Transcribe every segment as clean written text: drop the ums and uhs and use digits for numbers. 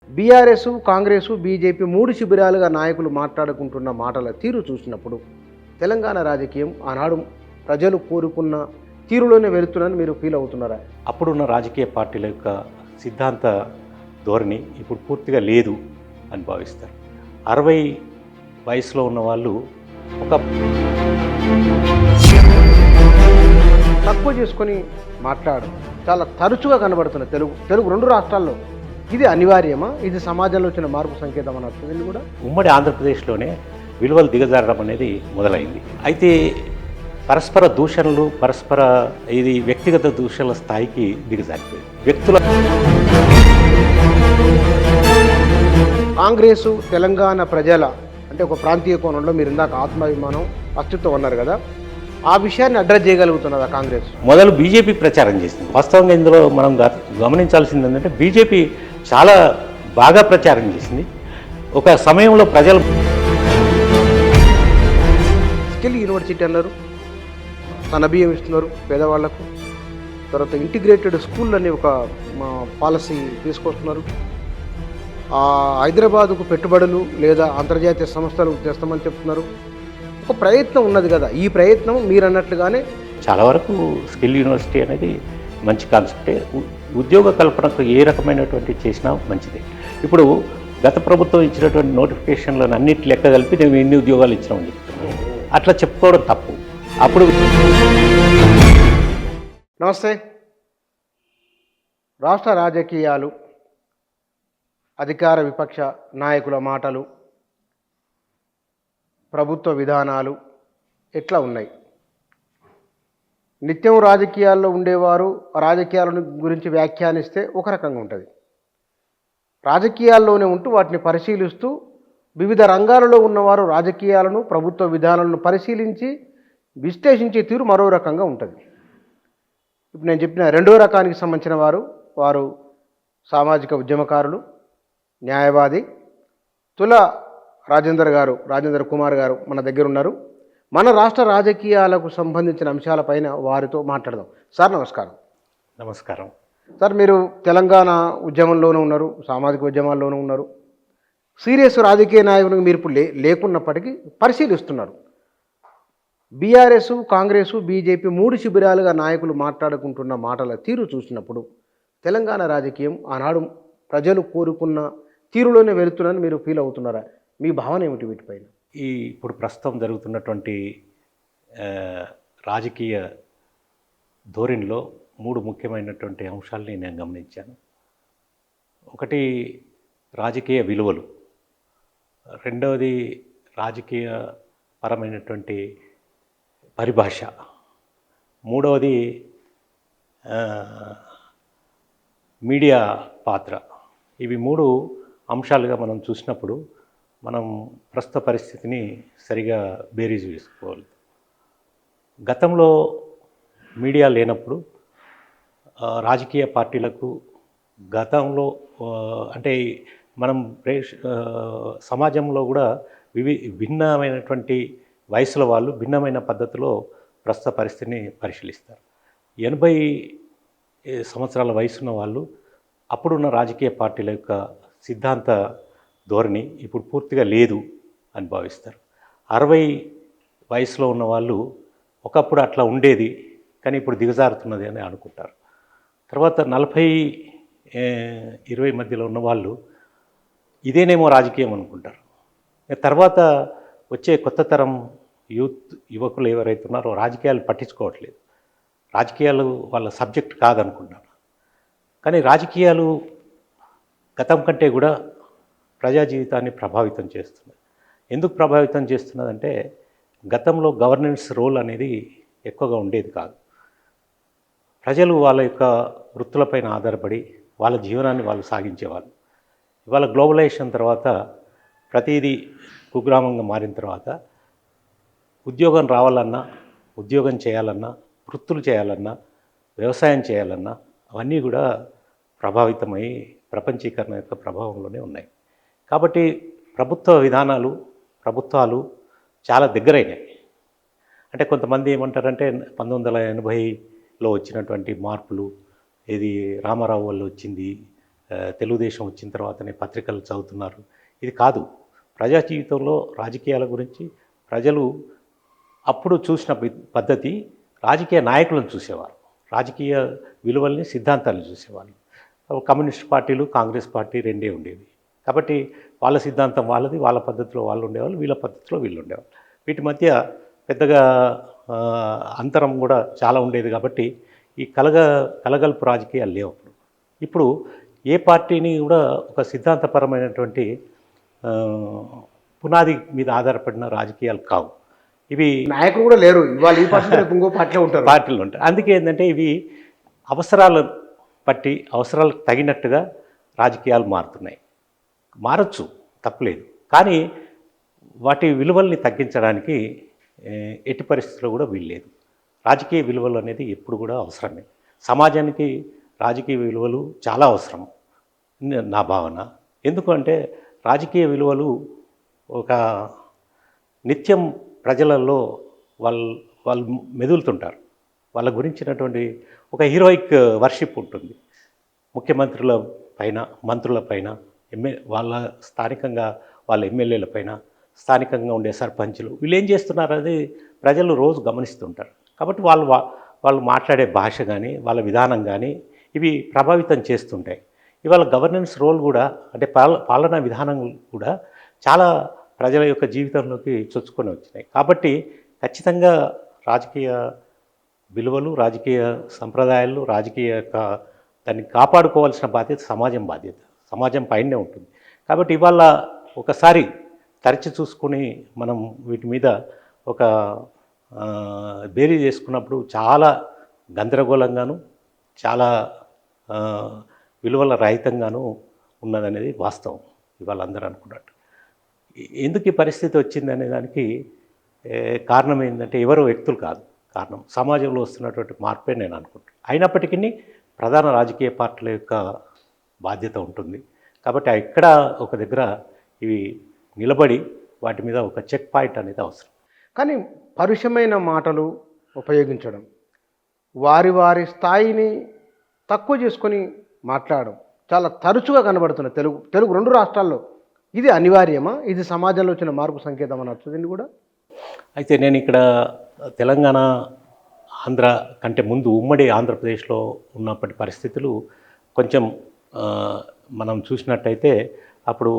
BRS, Congress, BJP 3 శిబిరాలుగా నాయకులు మాట్లాడుకుంటున్న మాటల తీరు చూసినప్పుడు తెలంగాణ రాజకీయం ఆనాడు ప్రజలు కోరుకున్న తీరులోనే వెళుతుందని మీరు ఫీల్ అవుతున్నారా? అప్పుడున్న రాజకీయ పార్టీల యొక్క సిద్ధాంత ధోరణి ఇప్పుడు పూర్తిగా లేదు అని భావిస్తారు. 60 వయసులో ఉన్న వాళ్ళు ఒక తక్కువ చేసుకొని మాట్లాడడం చాలా తరచుగా కనబడుతున్న తెలుగు 2 రాష్ట్రాల్లో ఇది అనివార్యమా? ఇది సమాజంలో వచ్చిన మార్పు సంకేతం అని అర్థం కూడా ఉమ్మడి ఆంధ్రప్రదేశ్లోనే విలువలు దిగజారడం అనేది మొదలైంది. అయితే పరస్పర దూషణలు, వ్యక్తిగత దూషణల స్థాయికి దిగజారిపోయింది. వ్యక్తుల కాంగ్రెస్ తెలంగాణ ప్రజల అంటే ఒక ప్రాంతీయ కోణంలో మీరు ఇందాక ఆత్మాభిమానం అస్తిత్వం అన్నారు కదా, ఆ విషయాన్ని అడ్రస్ చేయగలుగుతున్నదా కాంగ్రెస్? మొదలు బీజేపీ ప్రచారం చేసింది. వాస్తవంగా ఇందులో మనం గమనించాల్సింది ఏంటంటే బీజేపీ చాలా బాగా ప్రచారం చేసింది. ఒక సమయంలో ప్రజలు స్కిల్ యూనివర్సిటీ అన్నారు, సన్నబియ్యం ఇస్తున్నారు పేదవాళ్లకు, తర్వాత ఇంటిగ్రేటెడ్ స్కూల్ అని ఒక పాలసీ తీసుకొస్తున్నారు. హైదరాబాదుకు పెట్టుబడులు లేదా అంతర్జాతీయ సంస్థలు చేస్తామని చెప్తున్నారు. ఒక ప్రయత్నం ఉన్నది కదా, ఈ ప్రయత్నం మీరు అన్నట్లుగానే చాలా వరకు స్కిల్ యూనివర్సిటీ అనేది మంచి కాన్సెప్టే. ఉద్యోగ కల్పనకు ఏ రకమైనటువంటి చేసినా మంచిదే. ఇప్పుడు గత ప్రభుత్వం ఇచ్చినటువంటి నోటిఫికేషన్లను అన్నిటి లెక్క కలిపి మేము ఎన్ని ఉద్యోగాలు ఇచ్చినామని చెప్తున్నాం. అట్లా చెప్పుకోవడం తప్పు. అప్పుడు నమస్తే. రాష్ట్ర రాజకీయాలు, అధికార విపక్ష నాయకుల మాటలు, ప్రభుత్వ విధానాలు ఎట్లా ఉన్నాయి? నిత్యం రాజకీయాల్లో ఉండేవారు రాజకీయాల గురించి వ్యాఖ్యానిస్తే ఒక రకంగా ఉంటుంది. రాజకీయాల్లోనే ఉంటూ వాటిని పరిశీలిస్తూ వివిధ రంగాలలో ఉన్నవారు రాజకీయాలను, ప్రభుత్వ విధానాలను పరిశీలించి విశ్లేషించే తీరు మరో రకంగా ఉంటుంది. ఇప్పుడు నేను చెప్పిన రెండో రకానికి సంబంధించిన వారు సామాజిక ఉద్యమకారులు, న్యాయవాది తుల రాజేందర్ కుమార్ గారు మన దగ్గర ఉన్నారు. మన రాష్ట్ర రాజకీయాలకు సంబంధించిన అంశాలపైన వారితో మాట్లాడదాం. సార్ నమస్కారం. నమస్కారం సార్, మీరు తెలంగాణ ఉద్యమంలోనూ ఉన్నారు, సామాజిక ఉద్యమాల్లోనూ ఉన్నారు. సీరియస్ రాజకీయ నాయకునికి మీరు ఇప్పుడు లేకున్నప్పటికీ పరిశీలిస్తున్నారు. బీఆర్ఎస్, కాంగ్రెస్, బీజేపీ 3 శిబిరాలుగా నాయకులు మాట్లాడుకుంటున్న మాటల తీరు చూసినప్పుడు తెలంగాణ రాజకీయం ఆనాడు ప్రజలు కోరుకున్న తీరులోనే వెళుతుందని మీరు ఫీల్ అవుతున్నారా? మీ భావన ఏమిటి వీటిపైన? ఇప్పుడు ప్రస్తుతం జరుగుతున్నటువంటి రాజకీయ ధోరణిలో 3 ముఖ్యమైనటువంటి అంశాలని నేను గమనించాను. ఒకటి రాజకీయ విలువలు, రెండవది రాజకీయ పరమైనటువంటి పరిభాష, మూడవది మీడియా పాత్ర. ఇవి 3 అంశాలుగా మనం చూసినప్పుడు మనం ప్రస్తుత పరిస్థితిని సరిగా బేరీజు వేసుకోవాలి. గతంలో మీడియా లేనప్పుడు రాజకీయ పార్టీలకు గతంలో అంటే మనం సమాజంలో కూడా భిన్నమైనటువంటి వయసుల వాళ్ళు భిన్నమైన పద్ధతిలో ప్రస్తుత పరిస్థితిని పరిశీలిస్తారు. 80 సంవత్సరాల వయసున్న వాళ్ళు అప్పుడున్న రాజకీయ పార్టీల యొక్క సిద్ధాంత ధోరణి ఇప్పుడు పూర్తిగా లేదు అని భావిస్తారు. 60 వయసులో ఉన్న వాళ్ళు ఒకప్పుడు అట్లా ఉండేది కానీ ఇప్పుడు దిగజారుతున్నది అని అనుకుంటారు. తర్వాత 40-20 మధ్యలో ఉన్న వాళ్ళు ఇదేనేమో రాజకీయం అనుకుంటారు. తర్వాత వచ్చే కొత్త తరం యువకులు ఎవరైతే ఉన్నారో రాజకీయాలు పట్టించుకోవట్లేదు, రాజకీయాలు వాళ్ళ సబ్జెక్ట్ కాదనుకుంటారు. కానీ రాజకీయాలు గతం కంటే కూడా ప్రజా జీవితాన్ని ప్రభావితం చేస్తుంది. ఎందుకు ప్రభావితం చేస్తున్నదంటే గతంలో గవర్నెన్స్ రోల్ అనేది ఎక్కువగా ఉండేది కాదు. ప్రజలు వాళ్ళ యొక్క వృత్తులపైన ఆధారపడి వాళ్ళ జీవనాన్ని వాళ్ళు సాగించేవాళ్ళు. ఇవాళ గ్లోబలైజేషన్ తర్వాత ప్రతిదీ కుగ్రామంగా మారిన తర్వాత ఉద్యోగం రావాలన్నా, ఉద్యోగం చేయాలన్నా, వృత్తులు చేయాలన్నా, వ్యవసాయం చేయాలన్నా అవన్నీ కూడా ప్రభావితమై ప్రపంచీకరణ యొక్క ప్రభావంలోనే ఉన్నాయి. కాబట్టి ప్రభుత్వ విధానాలు, ప్రభుత్వాలు చాలా దగ్గరైనాయి. అంటే కొంతమంది ఏమంటారంటే 1980లో వచ్చినటువంటి మార్పులు, ఇది రామారావు వల్ల వచ్చింది, తెలుగుదేశం వచ్చిన తర్వాతనే పత్రికలు చదువుతున్నారు. ఇది కాదు. ప్రజా జీవితంలో రాజకీయాల గురించి ప్రజలు అప్పుడు చూసిన పద్ధతి రాజకీయ నాయకులను చూసేవారు. రాజకీయ విలువల్ని, సిద్ధాంతాలను చూసేవాళ్ళు. కమ్యూనిస్ట్ పార్టీలు, కాంగ్రెస్ పార్టీ రెండే ఉండేవి. కాబట్టి వాళ్ళ సిద్ధాంతం వాళ్ళది, వాళ్ళ పద్ధతిలో వాళ్ళు ఉండేవాళ్ళు, వీళ్ళ పద్ధతిలో వీళ్ళు ఉండేవాళ్ళు. వీటి మధ్య పెద్దగా అంతరం కూడా చాలా ఉండేది. కాబట్టి ఈ కలగలుపు రాజకీయాలు లేవు అప్పుడు. ఇప్పుడు ఏ పార్టీని కూడా ఒక సిద్ధాంతపరమైనటువంటి పునాది మీద ఆధారపడిన రాజకీయాలు కావు. ఇవి నాయకులు కూడా లేరు. ఇవాళ ఈ పార్టీ రేపు ఇంకో పార్టీలో ఉంటారు. పార్టీలు ఉంటాయి. అందుకే ఏంటంటే ఇవి అవసరాలను బట్టి, అవసరాలకు తగినట్టుగా రాజకీయాలు మారుతున్నాయి. మారచ్చు, తప్పలేదు. కానీ వాటి విలువల్ని తగ్గించడానికి ఎట్టి పరిస్థితుల్లో కూడా వీల్లేదు. రాజకీయ విలువలు అనేది ఎప్పుడు కూడా అవసరమే. సమాజానికి రాజకీయ విలువలు చాలా అవసరం నా భావన. ఎందుకంటే రాజకీయ విలువలు ఒక నిత్యం ప్రజలలో వాళ్ళు మెదులుతుంటారు. వాళ్ళ గురించినటువంటి ఒక హీరోయిక్ వర్షిప్ ఉంటుంది. ముఖ్యమంత్రుల పైన, మంత్రుల పైన, వాళ్ళ స్థానికంగా వాళ్ళ ఎమ్మెల్యేల పైన, స్థానికంగా ఉండే సర్పంచులు వీళ్ళు ఏం చేస్తున్నారు అనేది ప్రజలు రోజు గమనిస్తుంటారు. కాబట్టి వాళ్ళు మాట్లాడే భాష కానీ, వాళ్ళ విధానం కానీ ఇవి ప్రభావితం చేస్తుంటాయి. ఇవాళ గవర్నెన్స్ రోల్ కూడా, అంటే పాలనా విధానం కూడా చాలా ప్రజల యొక్క జీవితంలోకి చొచ్చుకొని వచ్చినాయి. కాబట్టి ఖచ్చితంగా రాజకీయ విలువలు, రాజకీయ సంప్రదాయాలు, రాజకీయ దాన్ని కాపాడుకోవాల్సిన బాధ్యత సమాజం పైనే ఉంటుంది. కాబట్టి ఇవాళ ఒకసారి తరచి చూసుకుని మనం వీటి మీద ఒక బేరీ చేసుకున్నప్పుడు చాలా గందరగోళంగాను, చాలా విలువల రహితంగాను ఉన్నదనేది వాస్తవం. ఇవాళ అందరూ అనుకున్నట్టు. ఎందుకు ఈ పరిస్థితి వచ్చింది అనే దానికి కారణం ఏంటంటే ఎవరో వ్యక్తులు కాదు. కారణం సమాజంలో వస్తున్నటువంటి మార్పే నేను అనుకుంటున్నాను. అయినప్పటికీ ప్రధాన రాజకీయ పార్టీల యొక్క బాధ్యత ఉంటుంది. కాబట్టి ఎక్కడ ఒక దగ్గర ఇవి నిలబడి వాటి మీద ఒక చెక్ పాయింట్ అనేది అవసరం. కానీ పరుషమైన మాటలు ఉపయోగించడం, వారి స్థాయిని తక్కువ చేసుకొని మాట్లాడడం చాలా తరచుగా కనబడుతున్న తెలుగు రెండు రాష్ట్రాల్లో. ఇది అనివార్యమా? ఇది సమాజంలో వచ్చిన మార్పు సంకేతం అనొచ్చు దీన్ని కూడా? అయితే నేను ఇక్కడ తెలంగాణ, ఆంధ్ర కంటే ముందు ఉమ్మడి ఆంధ్రప్రదేశ్లో ఉన్నప్పటి పరిస్థితులు కొంచెం మనం చూసినట్టయితే అప్పుడు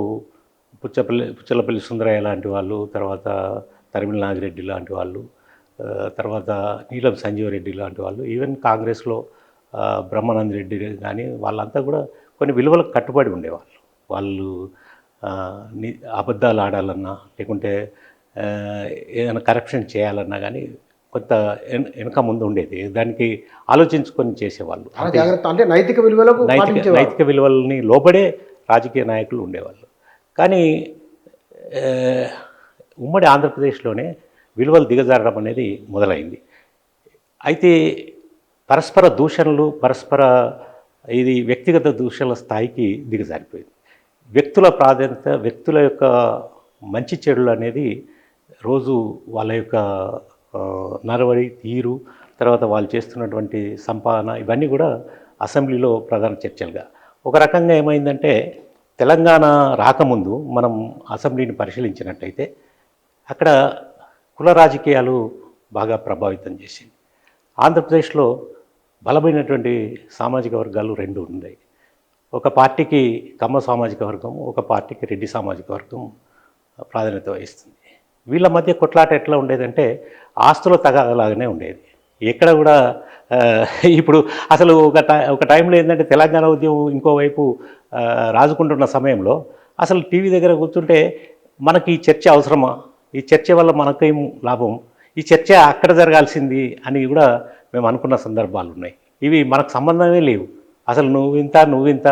పుచ్చలపల్లి సుందరయ్య లాంటి వాళ్ళు, తర్వాత తరిమిల నాగిరెడ్డి లాంటి వాళ్ళు, తర్వాత నీలం సంజీవరెడ్డి లాంటి వాళ్ళు, ఈవెన్ కాంగ్రెస్లో బ్రహ్మానంద రెడ్డి కానీ వాళ్ళంతా కూడా కొన్ని విలువలకు కట్టుబడి ఉండేవాళ్ళు. వాళ్ళు అబద్ధాలు ఆడాలన్నా, లేకుంటే ఏదైనా కరప్షన్ చేయాలన్నా కానీ కొంత వెనక ముందు ఉండేది. దానికి ఆలోచించుకొని చేసేవాళ్ళు. అంటే నైతిక విలువలని లోబడే రాజకీయ నాయకులు ఉండేవాళ్ళు. కానీ ఉమ్మడి ఆంధ్రప్రదేశ్లోనే విలువలు దిగజారడం అనేది మొదలైంది. అయితే పరస్పర దూషణలు, ఇది వ్యక్తిగత దూషణల స్థాయికి దిగజారిపోయింది. వ్యక్తుల ప్రాధాన్యత, వ్యక్తుల యొక్క మంచి చెడులు అనేది రోజు వాళ్ళ యొక్క నడవడి తీరు, తర్వాత వాళ్ళు చేస్తున్నటువంటి సంపాదన, ఇవన్నీ కూడా అసెంబ్లీలో ప్రధాన చర్చలుగా. ఒక రకంగా ఏమైందంటే తెలంగాణ రాకముందు మనం అసెంబ్లీని పరిశీలించినట్టయితే అక్కడ కుల రాజకీయాలు బాగా ప్రభావితం చేసింది. ఆంధ్రప్రదేశ్లో బలమైనటువంటి సామాజిక వర్గాలు రెండు ఉన్నాయి. ఒక పార్టీకి కమ్మ సామాజిక వర్గం, ఒక పార్టీకి రెడ్డి సామాజిక వర్గం ప్రాధాన్యత వహిస్తుంది. వీళ్ళ మధ్య కొట్లాట ఎట్లా ఉండేదంటే ఆస్తుల తగాదలాగానే ఉండేది. ఎక్కడ కూడా ఇప్పుడు అసలు ఒక టైంలో ఏంటంటే తెలంగాణ ఉద్యమం ఇంకోవైపు రాజుకుంటున్న సమయంలో అసలు టీవీ దగ్గర కూర్చుంటే మనకి ఈ చర్చ అవసరమా, ఈ చర్చ వల్ల మనకేం లాభం, ఈ చర్చ అక్కడ జరగాల్సింది అని కూడా మేము అనుకున్న సందర్భాలు ఉన్నాయి. ఇవి మనకు సంబంధమే లేవు. అసలు నువ్వింత,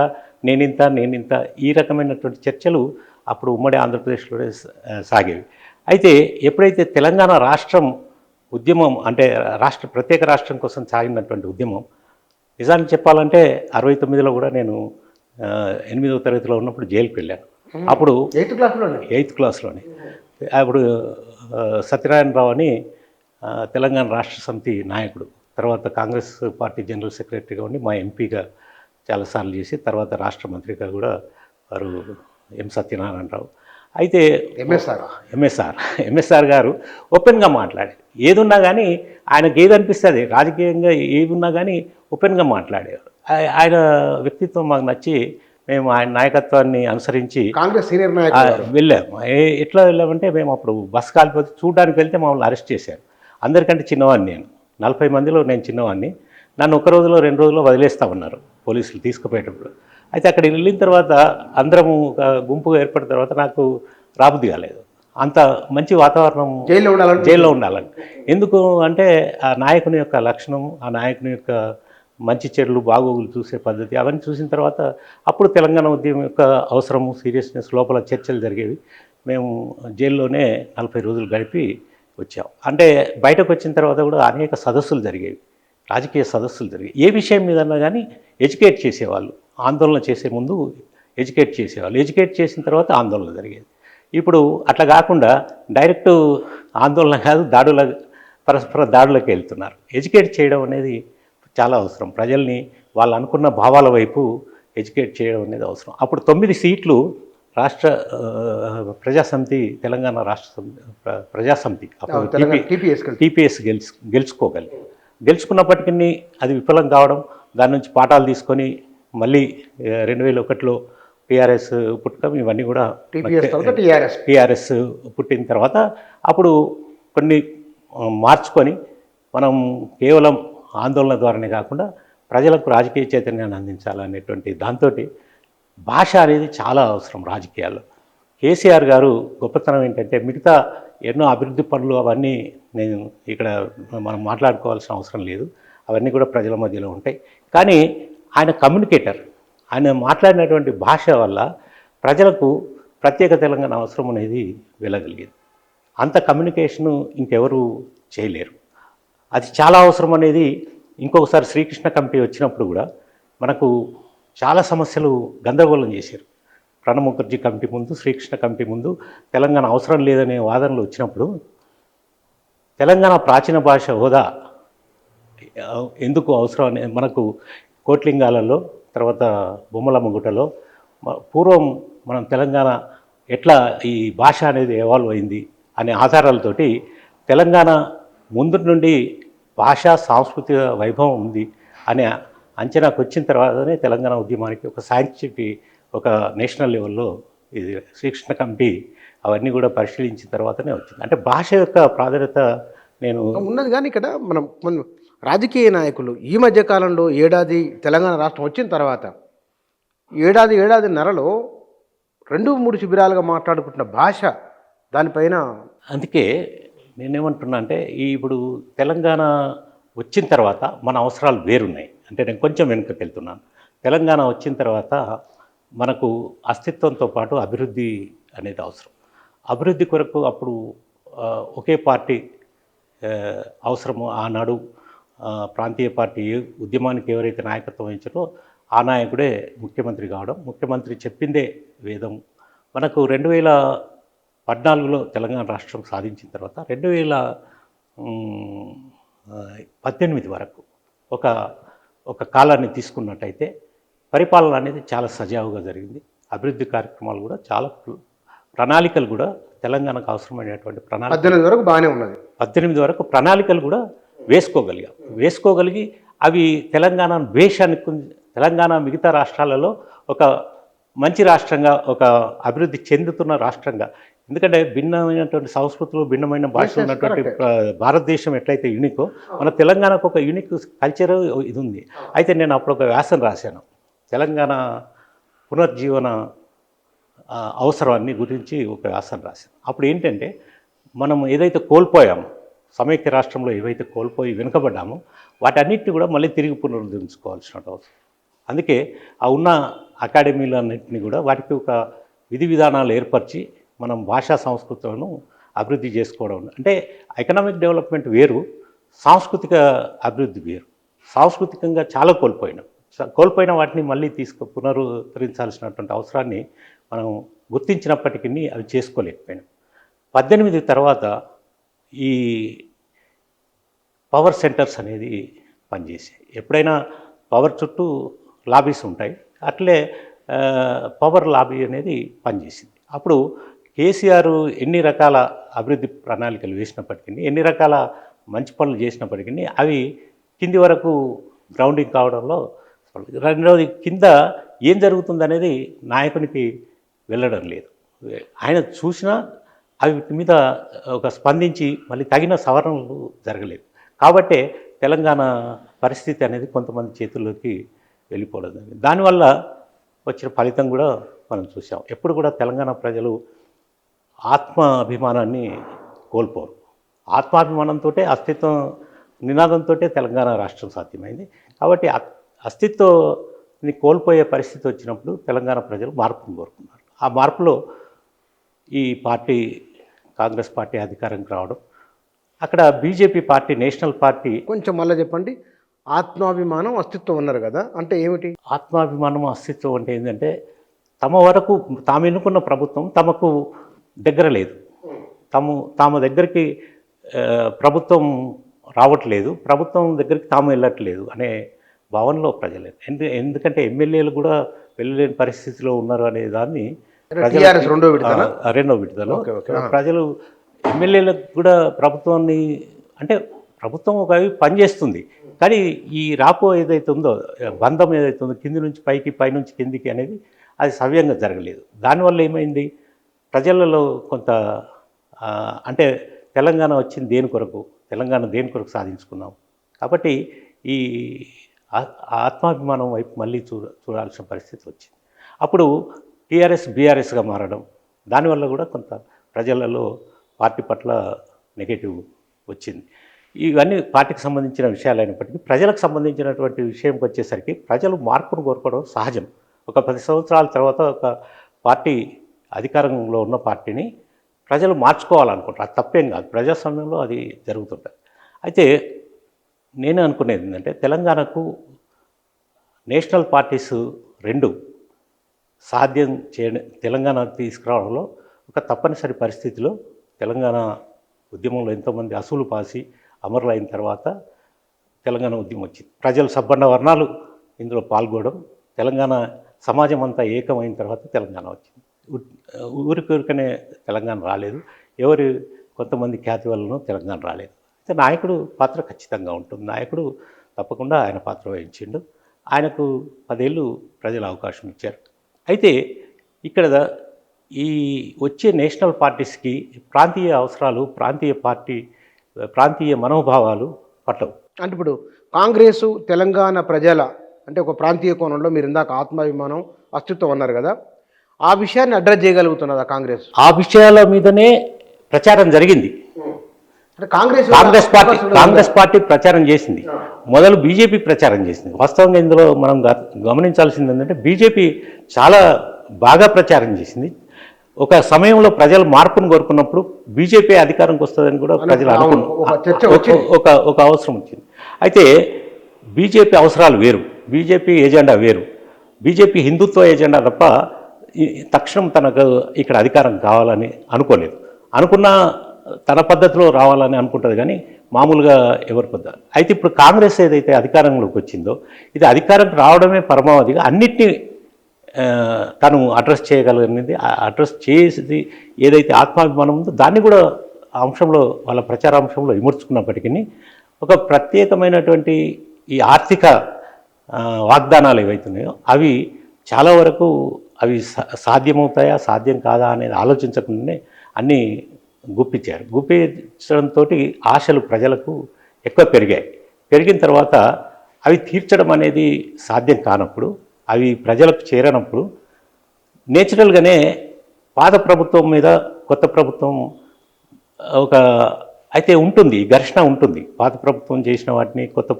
నేనింత, ఈ రకమైనటువంటి చర్చలు అప్పుడు ఉమ్మడి ఆంధ్రప్రదేశ్లోనే సాగేవి. అయితే ఎప్పుడైతే తెలంగాణ రాష్ట్రం ఉద్యమం, అంటే ప్రత్యేక రాష్ట్రం కోసం సాగినటువంటి ఉద్యమం, నిజానికి చెప్పాలంటే 69లో కూడా నేను 8వ తరగతిలో ఉన్నప్పుడు జైలుకి వెళ్ళాను. అప్పుడు 8th క్లాస్లోనే. అప్పుడు సత్యనారాయణరావు అని తెలంగాణ రాష్ట్ర సమితి నాయకుడు, తర్వాత కాంగ్రెస్ పార్టీ జనరల్ సెక్రటరీగా ఉండి మా ఎంపీగా చాలాసార్లు చేసి తర్వాత రాష్ట్ర మంత్రిగా కూడా వారు ఎం సత్యనారాయణరావు అయితే ఎంఎస్ఆర్ గారు ఓపెన్గా మాట్లాడారు. ఏదున్నా కానీ ఆయనకి ఏది అనిపిస్తుంది రాజకీయంగా ఏది ఉన్నా కానీ ఓపెన్గా మాట్లాడారు. ఆయన వ్యక్తిత్వం మాకు నచ్చి మేము ఆయన నాయకత్వాన్ని అనుసరించి కాంగ్రెస్ సీనియర్ నాయకులు వెళ్ళాము. ఎట్లా వెళ్ళామంటే మేము అప్పుడు బస్ కాలిపోతే చూడడానికి వెళ్తే మమ్మల్ని అరెస్ట్ చేశారు. అందరికంటే చిన్నవాడిని నేను, 40 మందిలో నేను చిన్నవాడిని. నన్ను ఒక రోజులో 2 రోజుల్లో వదిలేస్తా ఉన్నారు పోలీసులు తీసుకుపోయేటప్పుడు. అయితే అక్కడ వెళ్ళిన తర్వాత అందరము ఒక గుంపుగా ఏర్పడిన తర్వాత నాకు రాబుద్ది కాలేదు. అంత మంచి వాతావరణం జైల్లో ఉండాలని. ఎందుకు అంటే ఆ నాయకుని యొక్క లక్షణం, ఆ నాయకుని యొక్క మంచి చెడులు బాగోగులు చూసే పద్ధతి అవన్నీ చూసిన తర్వాత అప్పుడు తెలంగాణ ఉద్యమం యొక్క అవసరము సీరియస్నెస్ లోపల చర్చలు జరిగేవి. మేము జైల్లోనే 40 రోజులు గడిపి వచ్చాం. అంటే బయటకు వచ్చిన తర్వాత కూడా అనేక సదస్సులు జరిగేవి, రాజకీయ సదస్సులు జరిగేవి. ఏ విషయం మీదన్నా కానీ ఎడ్యుకేట్ చేసేవాళ్ళు. ఆందోళన చేసే ముందు ఎడ్యుకేట్ చేసేవాళ్ళు. ఎడ్యుకేట్ చేసిన తర్వాత ఆందోళన జరిగేది. ఇప్పుడు అట్లా కాకుండా డైరెక్ట్ ఆందోళన కాదు, పరస్పర దాడులకు వెళ్తున్నారు. ఎడ్యుకేట్ చేయడం అనేది చాలా అవసరం. ప్రజల్ని వాళ్ళు అనుకున్న భావాల వైపు ఎడ్యుకేట్ చేయడం అనేది అవసరం. అప్పుడు 9 సీట్లు రాష్ట్ర ప్రజాసమితి, తెలంగాణ రాష్ట్ర ప్రజాసమితి టీపీఎస్ గెలుచుకున్నప్పటికీ అది విఫలం కావడం, దాని నుంచి పాఠాలు తీసుకొని మళ్ళీ 2001లో టీఆర్ఎస్ పుట్టడం, ఇవన్నీ కూడా టీఆర్ఎస్ పుట్టిన తర్వాత అప్పుడు కొన్ని మార్చుకొని మనం కేవలం ఆందోళన ద్వారానే కాకుండా ప్రజలకు రాజకీయ చైతన్యాన్ని అందించాలనేటువంటి దాంతో భాష అనేది చాలా అవసరం రాజకీయాల్లో. కేసీఆర్ గారు గొప్పతనం ఏంటంటే మిగతా ఎన్నో అభివృద్ధి పనులు అవన్నీ నేను ఇక్కడ మనం మాట్లాడుకోవాల్సిన అవసరం లేదు, అవన్నీ కూడా ప్రజల మధ్యలో ఉంటాయి. కానీ ఆయన కమ్యూనికేటర్, ఆయన మాట్లాడినటువంటి భాష వల్ల ప్రజలకు ప్రత్యేక తెలంగాణ అవసరం అనేది వెళ్ళగలిగేది. అంత కమ్యూనికేషను ఇంకెవరు చేయలేరు. అది చాలా అవసరం అనేది ఇంకొకసారి శ్రీకృష్ణ కమిటీ వచ్చినప్పుడు కూడా మనకు చాలా సమస్యలు గందరగోళం చేశారు. ప్రణబ్ ముఖర్జీ కమిటీ ముందు, శ్రీకృష్ణ కమిటీ ముందు తెలంగాణ అవసరం లేదనే వాదనలు వచ్చినప్పుడు తెలంగాణ ప్రాచీన భాష హోదా ఎందుకు అవసరం అనే మనకు కోట్లింగాలలో, తర్వాత బొమ్మలమ్మగుట్టలో పూర్వం మనం తెలంగాణ ఎట్లా ఈ భాష అనేది ఎవాల్వ్ అయింది అనే ఆధారాలతోటి తెలంగాణ ముందు నుండి భాషా సాంస్కృతిక వైభవం ఉంది అనే అంచనాకు వచ్చిన తర్వాతనే తెలంగాణ ఉద్యమానికి ఒక సైంటిఫిక్, ఒక నేషనల్ లెవెల్లో ఇది శ్రీకృష్ణ కమిటీ అవన్నీ కూడా పరిశీలించిన తర్వాతనే వచ్చింది. అంటే భాష యొక్క ప్రాధాన్యత నేను ఉన్నది. కానీ ఇక్కడ మనం రాజకీయ నాయకులు ఈ మధ్య కాలంలో ఏడాది తెలంగాణ రాష్ట్రం వచ్చిన తర్వాత ఏడాదిన్నరలో 2-3 శిబిరాలుగా మాట్లాడుకుంటున్న భాష దానిపైన. అందుకే నేనేమంటున్నా అంటే ఇప్పుడు తెలంగాణ వచ్చిన తర్వాత మన అవసరాలు వేరున్నాయి. అంటే నేను కొంచెం వెనుకకి వెళ్తున్నాను. తెలంగాణ వచ్చిన తర్వాత మనకు అస్తిత్వంతో పాటు అభివృద్ధి అనేది అవసరం. అభివృద్ధి కొరకు అప్పుడు ఒకే పార్టీ అవసరము. ఆనాడు ప్రాంతీయ పార్టీ ఉద్యమానికి ఎవరైతే నాయకత్వం వహించారో ఆ నాయకుడే ముఖ్యమంత్రి కావడం, ముఖ్యమంత్రి చెప్పిందే వేదం. మనకు 2014లో తెలంగాణ రాష్ట్రం సాధించిన తర్వాత 2018 వరకు ఒక కాలాన్ని తీసుకున్నట్టయితే పరిపాలన అనేది చాలా సజావుగా జరిగింది. అభివృద్ధి కార్యక్రమాలు కూడా చాలా ప్రణాళికలు కూడా తెలంగాణకు అవసరమైనటువంటి 18 వరకు బాగానే ఉన్నది. 18 వరకు ప్రణాళికలు కూడా వేసుకోగలిగి అవి తెలంగాణ మిగతా రాష్ట్రాలలో ఒక మంచి రాష్ట్రంగా, ఒక అభివృద్ధి చెందుతున్న రాష్ట్రంగా. ఎందుకంటే భిన్నమైనటువంటి సంస్కృతులు, భిన్నమైన భాషలు ఉన్నటువంటి భారతదేశం ఎట్లయితే యూనికో మన తెలంగాణకు ఒక యూనిక్ కల్చర్ ఇది ఉంది. అయితే నేను అప్పుడు ఒక వ్యాసం రాశాను, తెలంగాణ పునర్జీవన అవసరాన్ని గురించి ఒక వ్యాసం రాశాను. అప్పుడు ఏంటంటే మనం ఏదైతే కోల్పోయామో, సమైక్య రాష్ట్రంలో ఏవైతే కోల్పోయి వెనుకబడ్డామో వాటన్నిటిని కూడా మళ్ళీ తిరిగి పునరుద్ధరించుకోవాల్సిన అవసరం. అందుకే ఆ ఉన్న అకాడమీలన్నింటినీ కూడా వాటికి ఒక విధి విధానాలు ఏర్పరిచి మనం భాషా సంస్కృతులను అభివృద్ధి చేసుకోవడం. అంటే ఎకనామిక్ డెవలప్మెంట్ వేరు, సాంస్కృతిక అభివృద్ధి వేరు. సాంస్కృతికంగా చాలా కోల్పోయిన వాటిని మళ్ళీ పునరుద్ధరించాల్సినటువంటి అవసరాన్ని మనం గుర్తించినప్పటికీ అవి చేసుకోలేకపోయినాం. 18 తర్వాత ఈ పవర్ సెంటర్స్ అనేది పనిచేసాయి. ఎప్పుడైనా పవర్ చుట్టూ లాబీస్ ఉంటాయి. అట్లే పవర్ లాబీ అనేది పనిచేసింది. అప్పుడు కేసీఆర్ ఎన్ని రకాల అభివృద్ధి ప్రణాళికలు వేసినప్పటికీ, ఎన్ని రకాల మంచి పనులు చేసినప్పటికీ అవి కింది వరకు గ్రౌండింగ్ కావడంలో, రెండవది కింద ఏం జరుగుతుందనేది నాయకునికి వెళ్ళడం లేదు. ఆయన చూసినా అవి మీద ఒక స్పందించి మళ్ళీ తగిన సవరణలు జరగలేదు. కాబట్టే తెలంగాణ పరిస్థితి అనేది కొంతమంది చేతుల్లోకి వెళ్ళిపోవడం జరిగింది. దానివల్ల వచ్చిన ఫలితం కూడా మనం చూసాం. ఎప్పుడు కూడా తెలంగాణ ప్రజలు ఆత్మాభిమానాన్ని కోల్పోరు. ఆత్మాభిమానంతో అస్తిత్వం నినాదంతో తెలంగాణ రాష్ట్రం సాధ్యమైంది. కాబట్టి అస్తిత్వాన్ని కోల్పోయే పరిస్థితి వచ్చినప్పుడు తెలంగాణ ప్రజలు మార్పును కోరుకున్నారు. ఆ మార్పులో ఈ పార్టీ కాంగ్రెస్ పార్టీ అధికారంకి రావడం, అక్కడ బీజేపీ పార్టీ నేషనల్ పార్టీ. కొంచెం మళ్ళీ చెప్పండి. ఆత్మాభిమానం అస్తిత్వం అన్నారు కదా, అంటే ఏమిటి? ఆత్మాభిమానం అస్తిత్వం అంటే ఏంటంటే తమ వరకు తాము ఎన్నుకున్న ప్రభుత్వం తమకు దగ్గర లేదు, తమ దగ్గరికి ప్రభుత్వం రావట్లేదు, ప్రభుత్వం దగ్గరికి తాము వెళ్ళట్లేదు అనే భావనలో ప్రజలు. ఎందుకంటే ఎమ్మెల్యేలు కూడా వెళ్ళలేని పరిస్థితిలో ఉన్నారు అనే దాన్ని రెండో విడతలో ప్రజలు ఎమ్మెల్యేలకు కూడా ప్రభుత్వాన్ని, అంటే ప్రభుత్వం ఒక పనిచేస్తుంది కానీ ఈ రాపో ఏదైతే ఉందో, బంధం ఏదైతే ఉందో కింది నుంచి పైకి, పైనుంచి కిందికి అనేది అది సవ్యంగా జరగలేదు. దానివల్ల ఏమైంది, ప్రజలలో కొంత అంటే తెలంగాణ వచ్చింది దేని కొరకు, తెలంగాణ దేని కొరకు సాధించుకున్నాం, కాబట్టి ఈ ఆత్మాభిమానం వైపు మళ్ళీ చూడాల్సిన పరిస్థితి వచ్చింది. అప్పుడు టీఆర్ఎస్ బీఆర్ఎస్గా మారడం, దానివల్ల కూడా కొంత ప్రజలలో పార్టీ పట్ల నెగటివ్ వచ్చింది. ఇవన్నీ పార్టీకి సంబంధించిన విషయాలు అయినప్పటికీ ప్రజలకు సంబంధించినటువంటి విషయంకి వచ్చేసరికి ప్రజలు మార్పును కోరుకోవడం సహజం. ఒక 10 సంవత్సరాల తర్వాత ఒక పార్టీ అధికారంలో ఉన్న పార్టీని ప్రజలు మార్చుకోవాలనుకుంటారు. అది తప్పేం కాదు, ప్రజాస్వామ్యంలో అది జరుగుతుంటుంది. అయితే నేను అనుకునేది ఏంటంటే తెలంగాణకు నేషనల్ పార్టీస్ రెండు సాధ్యం చేయడం, తెలంగాణ తీసుకురావడంలో ఒక తప్పనిసరి పరిస్థితిలో తెలంగాణ ఉద్యమంలో ఎంతోమంది అసూలు పాసి అమరులు అయిన తర్వాత తెలంగాణ ఉద్యమం వచ్చింది. ప్రజలు సబ్బండ వర్ణాలు ఇందులో పాల్గొనడం, తెలంగాణ సమాజం అంతా ఏకమైన తర్వాత తెలంగాణ వచ్చింది. ఊరికనే తెలంగాణ రాలేదు, ఎవరి కొంతమంది ఖ్యాతి వలన తెలంగాణ రాలేదు. అయితే నాయకుడు పాత్ర ఖచ్చితంగా ఉంటుంది. నాయకుడు తప్పకుండా ఆయన పాత్ర వహించిండు. ఆయనకు 10 ఏళ్ళు ప్రజలు అవకాశం ఇచ్చారు. అయితే ఇక్కడ ఈ వచ్చే నేషనల్ పార్టీస్కి ప్రాంతీయ అవసరాలు, ప్రాంతీయ మనోభావాలు పట్టవు. అంటే ఇప్పుడు కాంగ్రెసు తెలంగాణ ప్రజల అంటే ఒక ప్రాంతీయ కోణంలో మీరు ఇందాక ఆత్మాభిమానం అస్తిత్వం అన్నారు కదా, ఆ విషయాన్ని అడ్రస్ చేయగలుగుతున్నదా కాంగ్రెస్? ఆ విషయాల మీదనే ప్రచారం జరిగింది. కాంగ్రెస్ పార్టీ ప్రచారం చేసింది, మొదలు బీజేపీ ప్రచారం చేసింది. వాస్తవంగా ఇందులో మనం గమనించాల్సింది ఏంటంటే బీజేపీ చాలా బాగా ప్రచారం చేసింది. ఒక సమయంలో ప్రజలు మార్పును కోరుకున్నప్పుడు బీజేపీ అధికారంకి వస్తుందని కూడా ప్రజలు ఒక అవసరం వచ్చింది. అయితే బీజేపీ అవసరాలు వేరు, బీజేపీ ఎజెండా వేరు. బీజేపీ హిందుత్వ ఎజెండా తప్ప తక్షణం తనకు ఇక్కడ అధికారం కావాలని అనుకోలేదు. అనుకున్నా తన పద్ధతిలో రావాలని అనుకుంటుంది కానీ మామూలుగా ఎవరి పద్ధతి. అయితే ఇప్పుడు కాంగ్రెస్ ఏదైతే అధికారంలోకి వచ్చిందో, ఇది అధికారంకి రావడమే పరమావధిగా అన్నిటినీ తను అడ్రస్ చేయగలిగినది, అడ్రస్ చేసి ఏదైతే ఆత్మాభిమానం ఉందో దాన్ని కూడా అంశంలో వాళ్ళ ప్రచార అంశంలో విమర్చుకున్నప్పటికీ ఒక ప్రత్యేకమైనటువంటి ఈ ఆర్థిక వాగ్దానాలు ఏవైతున్నాయో అవి చాలా వరకు అవి సాధ్యమవుతాయా సాధ్యం కాదా అనేది ఆలోచించకుండానే అన్నీ గుప్పించారు. గుప్పించడంతో ఆశలు ప్రజలకు ఎక్కువ పెరిగిన తర్వాత అవి తీర్చడం అనేది సాధ్యం కానప్పుడు, అవి ప్రజలకు చేరనప్పుడు నేచురల్గానే పాత ప్రభుత్వం మీద కొత్త ప్రభుత్వం అయితే ఉంటుంది, ఘర్షణ ఉంటుంది. పాత ప్రభుత్వం చేసిన వాటిని కొత్త